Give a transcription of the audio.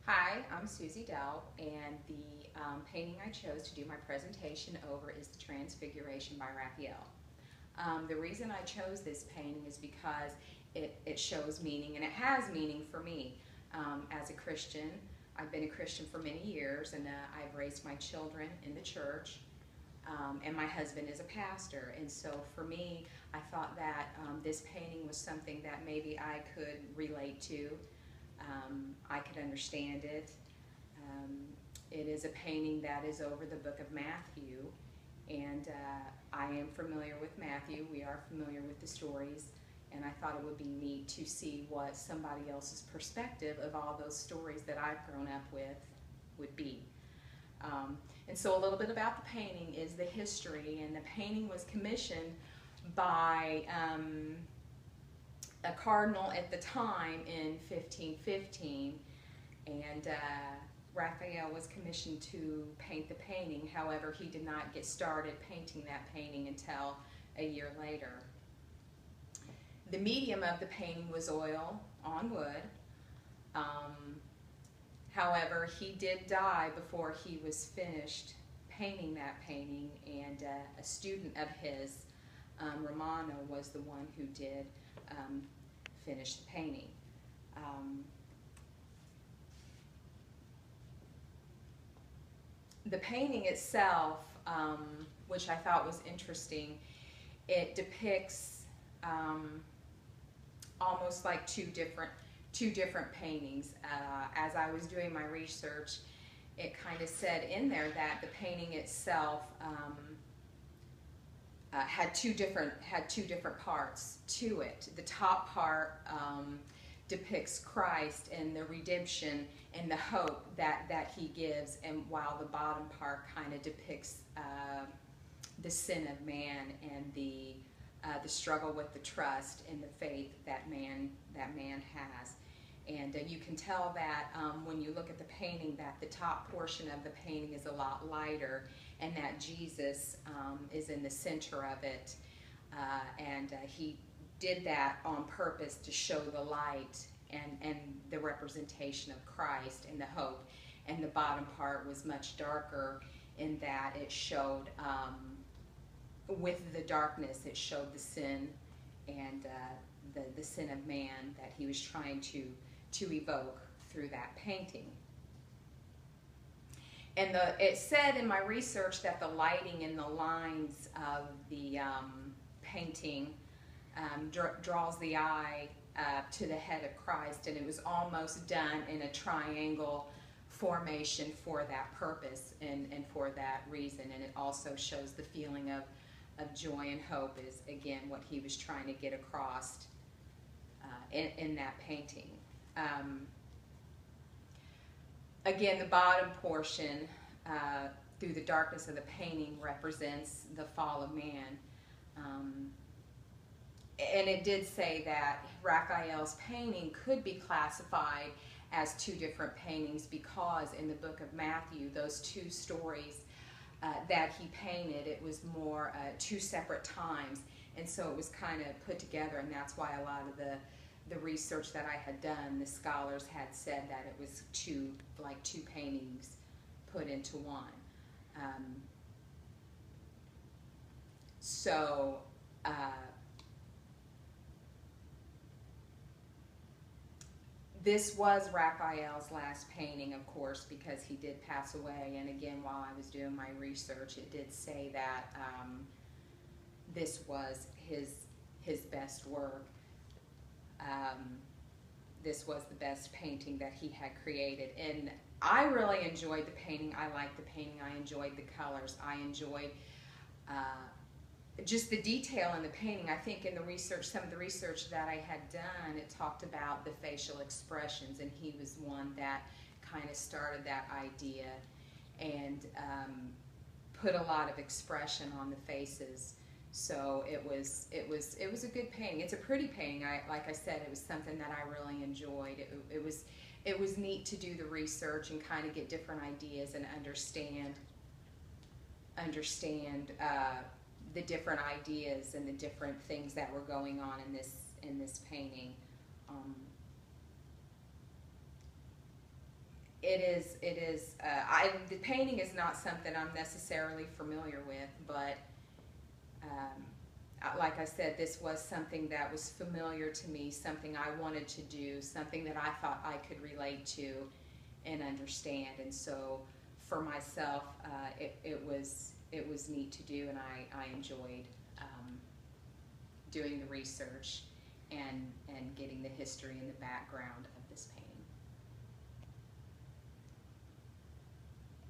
Hi, I'm Susie Delp, and the painting I chose to do my presentation over is the Transfiguration by Raphael. The reason I chose this painting is because it shows meaning, and it has meaning for me as a Christian. I've been a Christian for many years, and I've raised my children in the church, and my husband is a pastor. And so for me, I thought that this painting was something that maybe I could relate to. I could understand it. It is a painting that is over the book of Matthew, and I am familiar with Matthew. We are familiar with the stories, and I thought it would be neat to see what somebody else's perspective of all those stories that I've grown up with would be. And so a little bit about the painting is the history, and the painting was commissioned by a cardinal at the time in 1515, and Raphael was commissioned to paint the painting. However, he did not get started painting that painting until a year later. The medium of the painting was oil on wood. However, he did die before he was finished painting that painting, and a student of his, Romano, was the one who did finish the painting. The painting itself, which I thought was interesting, it depicts almost like two different paintings. As I was doing my research, it kind of said in there that the painting itself had two different parts to it. The top part depicts Christ and the redemption and the hope that he gives, and while the bottom part kind of depicts the sin of man and the struggle with the trust and the faith that man has. And you can tell that when you look at the painting, that the top portion of the painting is a lot lighter, and that Jesus is in the center of it. And he did that on purpose to show the light and the representation of Christ and the hope. And the bottom part was much darker in that it showed, with the darkness, it showed the sin and the sin of man that he was trying to evoke through that painting. And it said in my research that the lighting and the lines of the painting draws the eye to the head of Christ, and it was almost done in a triangle formation for that purpose and for that reason. And it also shows the feeling of joy and hope is, again, what he was trying to get across in that painting. Again, the bottom portion, through the darkness of the painting, represents the fall of man. And it did say that Raphael's painting could be classified as two different paintings because in the book of Matthew, those two stories that he painted, it was more two separate times. And so it was kind of put together, and that's why a lot of the research that I had done, the scholars had said that it was two paintings put into one. This was Raphael's last painting, of course, because he did pass away. And again, while I was doing my research, it did say that this was his best work. This was the best painting that he had created, and I really enjoyed the painting. I liked the painting. I enjoyed the colors. I enjoyed just the detail in the painting. I think in the research, some of the research that I had done, it talked about the facial expressions, and he was one that kind of started that idea and put a lot of expression on the faces. So it was a good painting. It's a pretty painting. Like I said, it was something that I really enjoyed. It was neat to do the research and kind of get different ideas and understand the different ideas and the different things that were going on in this painting. the painting is not something I'm necessarily familiar with, but like I said, this was something that was familiar to me, something I wanted to do, something that I thought I could relate to and understand. And so for myself, it was neat to do, and I enjoyed doing the research and getting the history and the background of this painting.